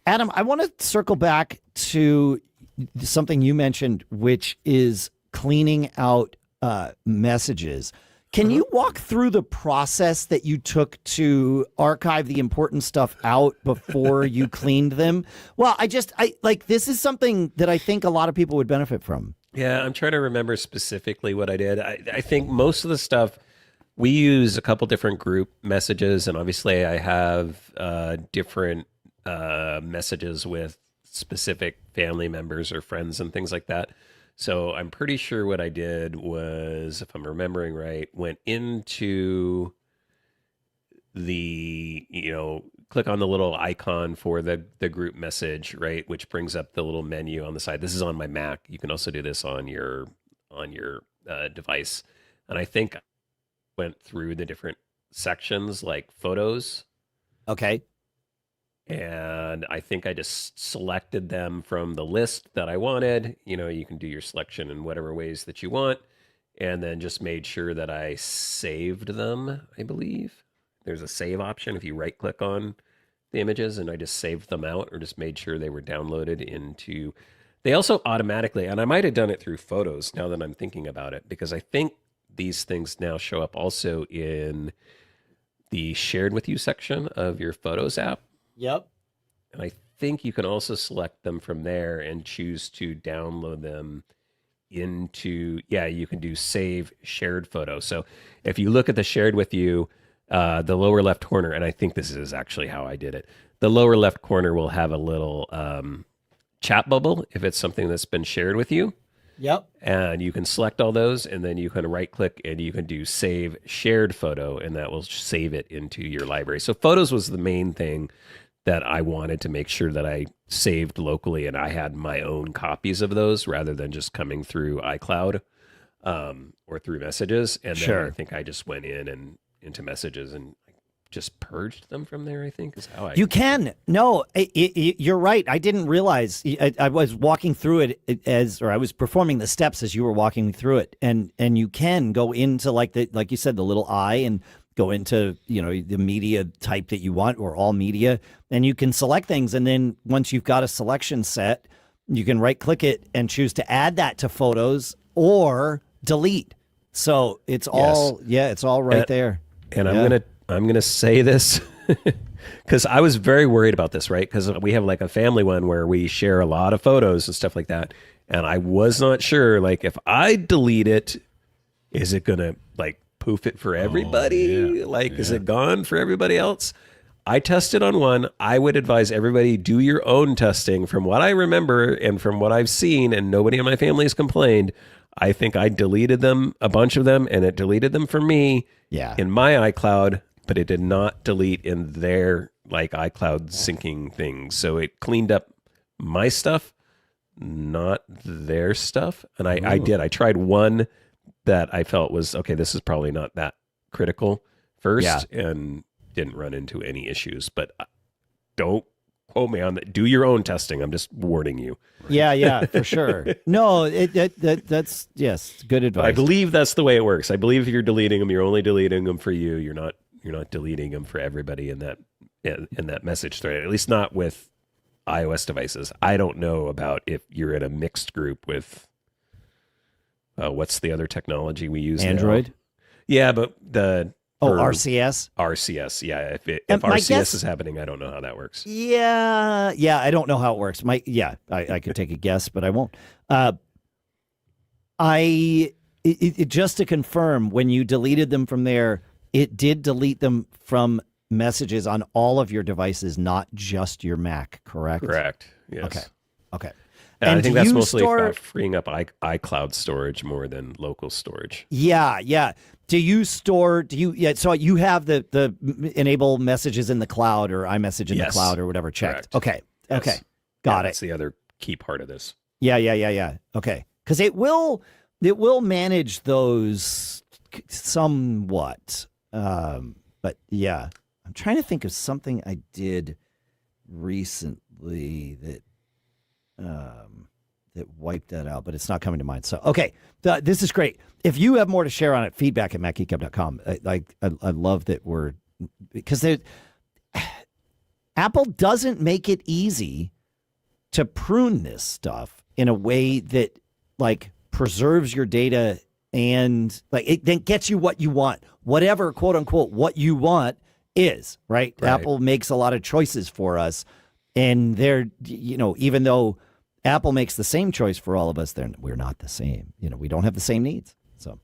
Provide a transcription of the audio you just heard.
Adam, I want to circle back to something you mentioned, which is cleaning out messages. Can you walk through the process that you took to archive the important stuff out before you cleaned them? Well, this is something that I think a lot of people would benefit from. Yeah, I'm trying to remember specifically what I did. I think most of the stuff, we use a couple different group messages, and obviously I have different messages with specific family members or friends and things like that. So I'm pretty sure what I did was, if I'm remembering right, went into the, click on the little icon for the group message, right, which brings up the little menu on the side. This is on my Mac. You can also do this on your device. And I think I went through the different sections like photos. Okay. And I think I just selected them from the list that I wanted. You can do your selection in whatever ways that you want. And then just made sure that I saved them, I believe. There's a save option if you right click on the images, and I just saved them out or just made sure they were downloaded into. They also automatically, and I might have done it through photos now that I'm thinking about it, because I think these things now show up also in the shared with you section of your Photos app. Yep. And I think you can also select them from there and choose to download them into, you can do save shared photo. So if you look at the shared with you, the lower left corner, and I think this is actually how I did it, the lower left corner will have a little chat bubble if it's something that's been shared with you. Yep. And you can select all those, and then you can right click and you can do save shared photo, and that will save it into your library. So photos was the main thing that I wanted to make sure that I saved locally, and I had my own copies of those rather than just coming through iCloud or through messages. And then I think I just went in and into messages and just purged them from there, I think is how I... You can. No, you're right. I didn't realize. I was walking through it I was performing the steps as you were walking through it. And you can go into like you said, the little eye and go into, the media type that you want or all media. And you can select things. And then once you've got a selection set, you can right click it and choose to add that to photos or delete. So it's all, it's all right there. And I'm gonna say this because I was very worried about this, right? Because we have like a family one where we share a lot of photos and stuff like that, and I was not sure, like, if I delete it, is it gonna like poof it for everybody? Is it gone for everybody else? I tested on one. I would advise everybody do your own testing. From what I remember and from what I've seen, and nobody in my family has complained, I think I deleted them, a bunch of them, and it deleted them for me in my iCloud, but it did not delete in their like iCloud syncing things. So it cleaned up my stuff, not their stuff. And I did. I tried one that I felt was, okay, this is probably not that critical first and didn't run into any issues. But don't quote me on that. Do your own testing. I'm just warning you. Yeah, for sure. No, that's, yes, good advice. I believe that's the way it works. I believe if you're deleting them, you're only deleting them for you. You're not deleting them for everybody in that message thread, at least not with iOS devices. I don't know about if you're in a mixed group with, what's the other technology we use Android? Now? Yeah, but RCS? RCS, yeah. If RCS is happening, I don't know how that works. Yeah, I don't know how it works. I could take a guess, but I won't. Just to confirm, when you deleted them from there, it did delete them from messages on all of your devices, not just your Mac, correct? Correct, yes. Okay. And I think that's mostly about freeing up iCloud storage more than local storage. Yeah. So you have the enable messages in the cloud or iMessage in the cloud or whatever checked. Correct. Okay. Got it. That's the other key part of this. Yeah. Okay. Because it will manage those somewhat. But yeah, I'm trying to think of something I did recently that wiped that out, but it's not coming to mind. So, okay, this is great. If you have more to share on it, feedback at macgeekgab.com. I love that because Apple doesn't make it easy to prune this stuff in a way that like preserves your data and like it then gets you what you want, whatever quote unquote what you want is, right? Apple makes a lot of choices for us, and they're, you know, even though Apple makes the same choice for all of us, we're not the same. You know, we don't have the same needs.